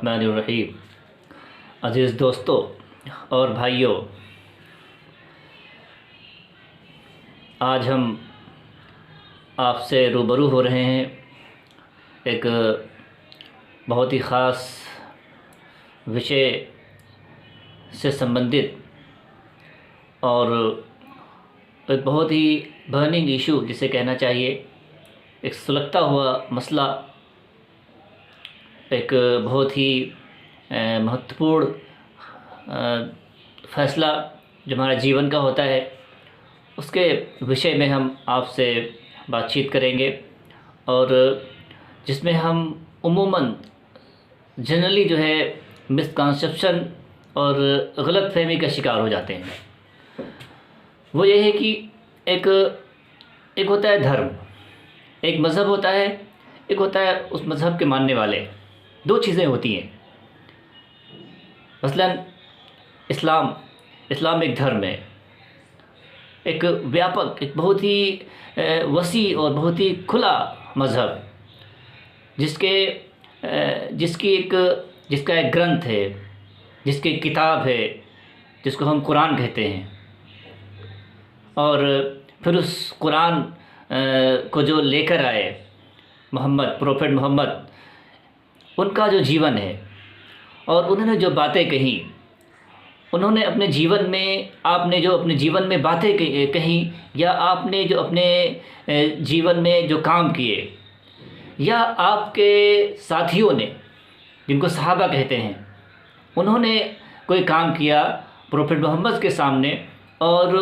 बिस्मिल्लाहिर्रहमानिर्रहीम। अज़ीज़ दोस्तों और भाइयों, आज हम आपसे रूबरू हो रहे हैं एक बहुत ही ख़ास विषय से संबंधित और एक बहुत ही बर्निंग इशू जिसे कहना चाहिए, एक सुलगता हुआ मसला, एक बहुत ही महत्वपूर्ण फ़ैसला जो हमारे जीवन का होता है, उसके विषय में हम आपसे बातचीत करेंगे और जिसमें हम उमूमन जनरली जो है मिसकंसेप्शन और गलतफहमी का शिकार हो जाते हैं। वो ये है कि एक होता है धर्म, एक मज़हब होता है, एक होता है उस मज़हब के मानने वाले। दो चीज़ें होती हैं। मसलन इस्लाम एक धर्म है, एक व्यापक, एक बहुत ही वसी और बहुत ही खुला मज़हब, जिसका एक ग्रंथ है, जिसकी एक किताब है, जिसको हम कुरान कहते हैं। और फिर उस कुरान को जो लेकर आए प्रोफेट मोहम्मद, उनका जो जीवन है और उन्होंने जो बातें कही, उन्होंने अपने जीवन में, आपने जो अपने जीवन में बातें कही या आपने जो अपने जीवन में जो काम किए, या आपके साथियों ने, जिनको सहाबा कहते हैं, उन्होंने कोई काम किया प्रोफेट मोहम्मद के सामने और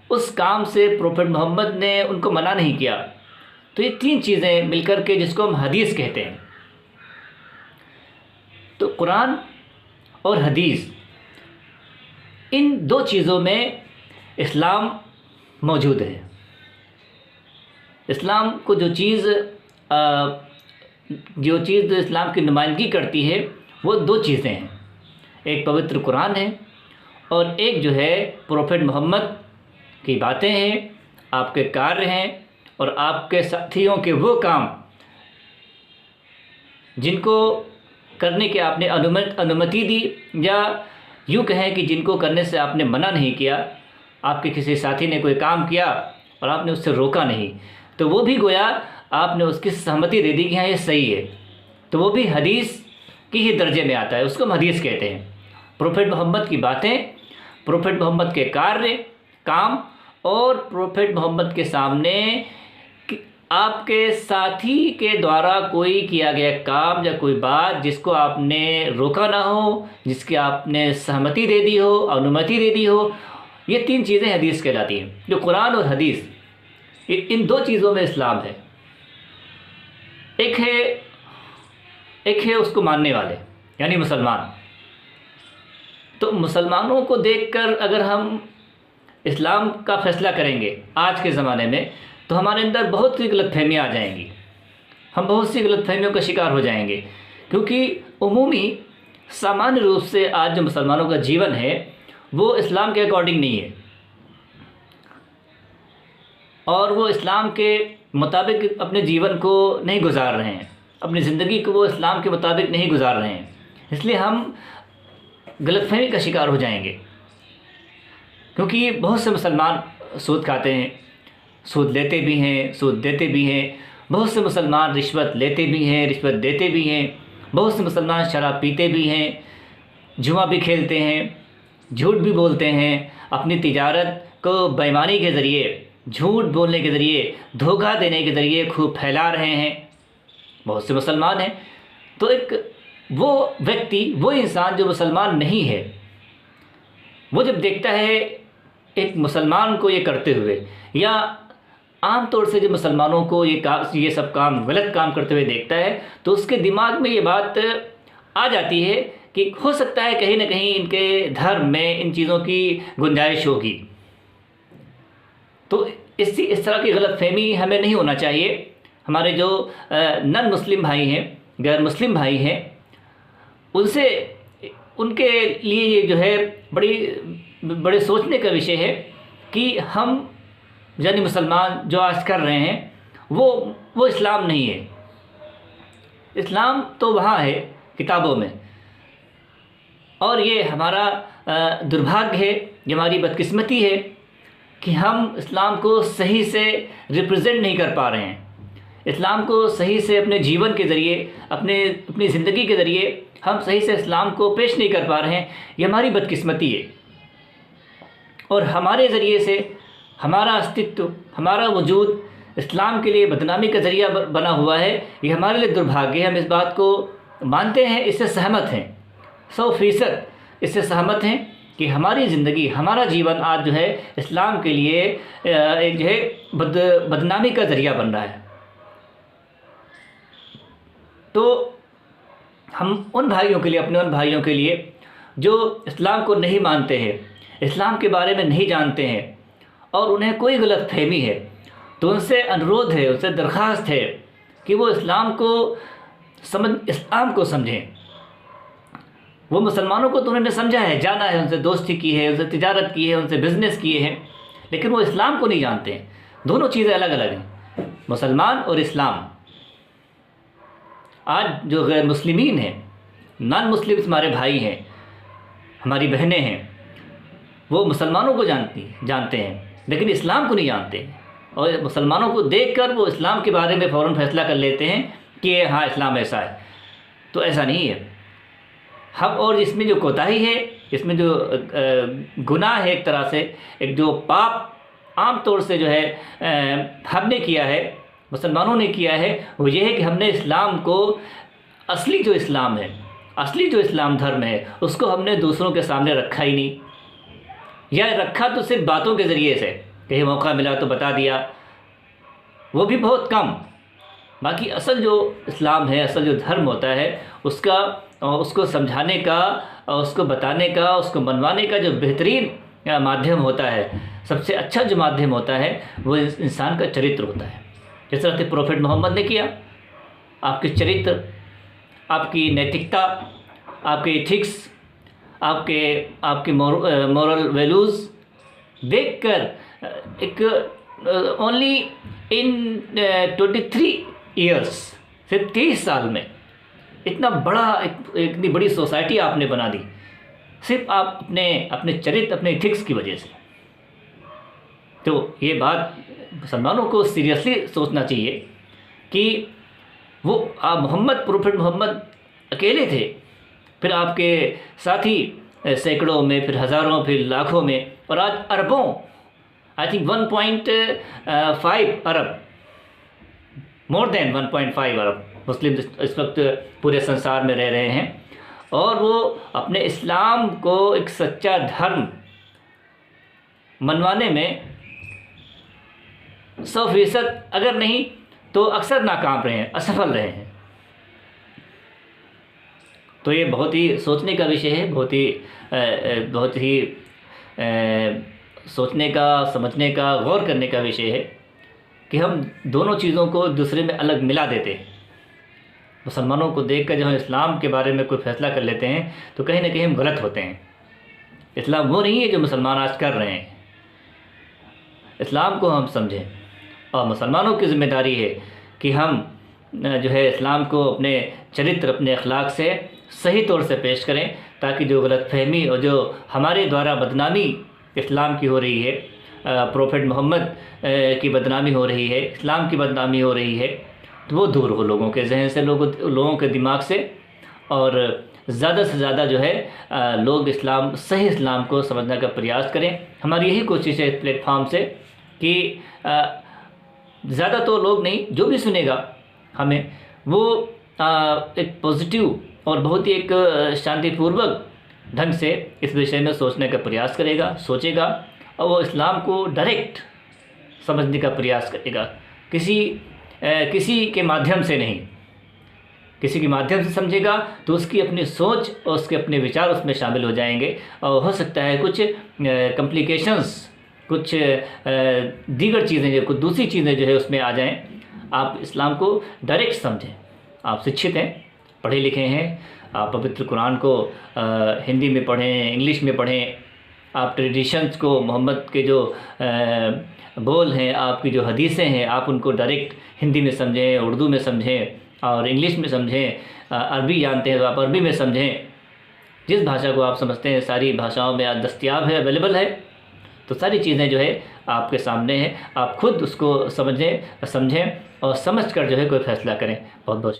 उस काम से प्रोफेट मोहम्मद ने उनको मना नहीं किया, तो ये तीन चीज़ें मिलकर के जिसको हम हदीस कहते हैं। तो कुरान और हदीस, इन दो चीज़ों में इस्लाम मौजूद है। इस्लाम को जो चीज़ इस्लाम की नुमाइंदगी करती है, वो दो चीज़ें हैं। एक पवित्र कुरान है और एक जो है प्रोफेट मोहम्मद की बातें हैं, आपके कार्य हैं और आपके साथियों के वो काम जिनको करने के आपने अनुमति दी, या यूँ कहें कि जिनको करने से आपने मना नहीं किया। आपके किसी साथी ने कोई काम किया और आपने उससे रोका नहीं, तो वो भी गोया आपने उसकी सहमति दे दी कि हाँ ये सही है, तो वो भी हदीस की ही दर्जे में आता है, उसको हम हदीस कहते हैं। प्रोफेट मोहम्मद की बातें, प्रोफेट मोहम्मद के कार्य, काम और प्रोफेट मोहम्मद के सामने आपके साथी के द्वारा कोई किया गया काम या कोई बात जिसको आपने रोका ना हो, जिसकी आपने सहमति दे दी हो, अनुमति दे दी हो, ये तीन चीज़ें हदीस कहलाती हैं। जो कुरान और हदीस, इन दो चीज़ों में इस्लाम है। एक है उसको मानने वाले, यानी मुसलमान। तो मुसलमानों को देखकर अगर हम इस्लाम का फ़ैसला करेंगे आज के ज़माने में, तो हमारे अंदर बहुत सी गलतफहमियाँ आ जाएंगी, हम बहुत सी गलतफहमियों का शिकार हो जाएंगे। क्योंकि उमूमी सामान्य रूप से आज जो मुसलमानों का जीवन है वो इस्लाम के अकॉर्डिंग नहीं है, और वो इस्लाम के मुताबिक अपने जीवन को नहीं गुजार रहे हैं, अपनी ज़िंदगी को वो इस्लाम के मुताबिक नहीं गुजार रहे हैं। इसलिए हम गलतफहमी का शिकार हो जाएंगे। क्योंकि बहुत से मुसलमान सूद खाते हैं, सूद लेते भी हैं, सूद देते भी हैं। बहुत से मुसलमान रिश्वत लेते भी हैं, रिश्वत देते भी हैं। बहुत से मुसलमान शराब पीते भी हैं, जुआ भी खेलते हैं, झूठ भी बोलते हैं, अपनी तिजारत को बेईमानी के ज़रिए, झूठ बोलने के ज़रिए, धोखा देने के ज़रिए खूब फैला रहे हैं। बहुत से मुसलमान हैं। तो एक वो व्यक्ति, वो इंसान जो मुसलमान नहीं है, वो जब देखता है एक मुसलमान को ये करते हुए, या आम तौर से जब मुसलमानों को ये सब काम, गलत काम करते हुए देखता है, तो उसके दिमाग में ये बात आ जाती है कि हो सकता है कहीं ना कहीं इनके धर्म में इन चीज़ों की गुंजाइश होगी। तो इस तरह की गलतफहमी हमें नहीं होना चाहिए। हमारे जो नन मुस्लिम भाई हैं, गैर मुस्लिम भाई हैं, उनके लिए ये जो है बड़े सोचने का विषय है कि हम यानी मुसलमान जो आज कर रहे हैं वो इस्लाम नहीं है। इस्लाम तो वहाँ है किताबों में। और ये हमारा दुर्भाग्य है, ये हमारी बदकिस्मती है कि हम इस्लाम को सही से रिप्रेजेंट नहीं कर पा रहे हैं। इस्लाम को सही से अपने जीवन के ज़रिए, अपनी ज़िंदगी के ज़रिए हम सही से इस्लाम को पेश नहीं कर पा रहे हैं। ये हमारी बदकिस्मती है और हमारे ज़रिए से हमारा अस्तित्व, हमारा वजूद इस्लाम के लिए बदनामी का ज़रिया बना हुआ है। ये हमारे लिए दुर्भाग्य है। हम इस बात को मानते हैं, इससे सहमत हैं, 100% इससे सहमत हैं कि हमारी ज़िंदगी, हमारा जीवन आज जो है इस्लाम के लिए एक जो है बदनामी का ज़रिया बन रहा है। तो हम उन भाइयों के लिए, अपने उन भाइयों के लिए जो इस्लाम को नहीं मानते हैं, इस्लाम के बारे में नहीं जानते हैं और उन्हें कोई गलत फहमी है, तो उनसे अनुरोध है, उनसे दरख्वास्त है कि वो इस्लाम को समझें। वो मुसलमानों को तो उन्होंने समझा है, जाना है, उनसे दोस्ती की है, उनसे तिजारत की है, उनसे बिज़नेस किए हैं, लेकिन वो इस्लाम को नहीं जानते हैं। दोनों चीज़ें अलग अलग हैं, मुसलमान और इस्लाम। आज जो गैर मुस्लिमीन हैं, नॉन मुस्लिम्स हमारे भाई हैं, हमारी बहनें हैं, वो मुसलमानों को जानते हैं लेकिन इस्लाम को नहीं जानते। और मुसलमानों को देखकर वो इस्लाम के बारे में फ़ौरन फैसला कर लेते हैं कि हाँ इस्लाम ऐसा है। तो ऐसा नहीं है। हम और इसमें जो कोताही है, इसमें जो गुनाह है, एक तरह से एक जो पाप आम तौर से जो है हमने किया है, मुसलमानों ने किया है, वो ये है कि हमने इस्लाम को, असली जो इस्लाम है, असली जो इस्लाम धर्म है, उसको हमने दूसरों के सामने रखा ही नहीं, या रखा तो सिर्फ बातों के ज़रिए से, कहीं मौका मिला तो बता दिया, वो भी बहुत कम। बाकी असल जो इस्लाम है, असल जो धर्म होता है, उसको समझाने का, उसको बताने का, उसको मनवाने का जो बेहतरीन माध्यम होता है, सबसे अच्छा जो माध्यम होता है, वो इंसान का चरित्र होता है। जिस तरह से प्रोफेट मोहम्मद ने किया, आपके चरित्र, आपकी नैतिकता, आपके एथिक्स, आपके मॉरल वैल्यूज़ देखकर एक ओनली इन 23 ईयर्स, सिर्फ 23 साल में इतना बड़ा इतनी बड़ी सोसाइटी आपने बना दी, सिर्फ आप अपने चरित्र, अपने एथिक्स की वजह से। तो ये बात मुसलमानों को सीरियसली सोचना चाहिए कि वो प्रोफेट मोहम्मद अकेले थे, फिर आपके साथी सैकड़ों में, फिर हज़ारों, फिर लाखों में, और आज अरबों, I think 1.5 Arab, more than 1.5 अरब मुस्लिम इस वक्त पूरे संसार में रह रहे हैं। और वो अपने इस्लाम को एक सच्चा धर्म मनवाने में 100% अगर नहीं तो अक्सर नाकाम रहे हैं, असफल रहे हैं। तो ये बहुत ही सोचने का विषय है, बहुत ही सोचने का, समझने का, गौर करने का विषय है कि हम दोनों चीज़ों को दूसरे में अलग मिला देते हैं। मुसलमानों को देखकर जब हम इस्लाम के बारे में कोई फ़ैसला कर लेते हैं तो कहीं ना कहीं हम गलत होते हैं। इस्लाम वो नहीं है जो मुसलमान आज कर रहे हैं। इस्लाम को हम समझें और मुसलमानों की ज़िम्मेदारी है कि हम जो है इस्लाम को अपने चरित्र, अपने अखलाक से सही तौर से पेश करें, ताकि जो गलतफहमी और जो हमारे द्वारा बदनामी इस्लाम की हो रही है, प्रोफेट मोहम्मद की बदनामी हो रही है, इस्लाम की बदनामी हो रही है, तो वो दूर हो लोगों के जहन से, लोगों के दिमाग से, और ज़्यादा से ज़्यादा जो है लोग सही इस्लाम को समझने का प्रयास करें। हमारी यही कोशिश है इस प्लेटफॉर्म से कि ज़्यादा तो लोग नहीं, जो भी सुनेगा हमें वो एक पॉजिटिव और बहुत ही एक शांतिपूर्वक ढंग से इस विषय में सोचने का प्रयास करेगा, सोचेगा, और वो इस्लाम को डायरेक्ट समझने का प्रयास करेगा, किसी के माध्यम से नहीं। किसी के माध्यम से समझेगा तो उसकी अपनी सोच और उसके अपने विचार उसमें शामिल हो जाएंगे, और हो सकता है कुछ कॉम्प्लिकेशंस, कुछ दीगर चीज़ें, कुछ दूसरी चीज़ें जो है उसमें आ जाएं। आप इस्लाम को डायरेक्ट समझें। आप शिक्षित हैं, पढ़े लिखे हैं, आप पवित्र कुरान को हिंदी में पढ़ें, इंग्लिश में पढ़ें, आप ट्रेडिशंस को, मोहम्मद के जो बोल हैं, आपकी जो हदीसें हैं, आप उनको डायरेक्ट हिंदी में समझें, उर्दू में समझें, और इंग्लिश में समझें, अरबी जानते हैं तो आप अरबी में समझें। जिस भाषा को आप समझते हैं सारी भाषाओं में आज दस्तयाब है, अवेलेबल है। तो सारी चीज़ें जो है आपके सामने हैं, आप खुद उसको समझें और समझ कर जो है कोई फ़ैसला करें। बहुत बहुत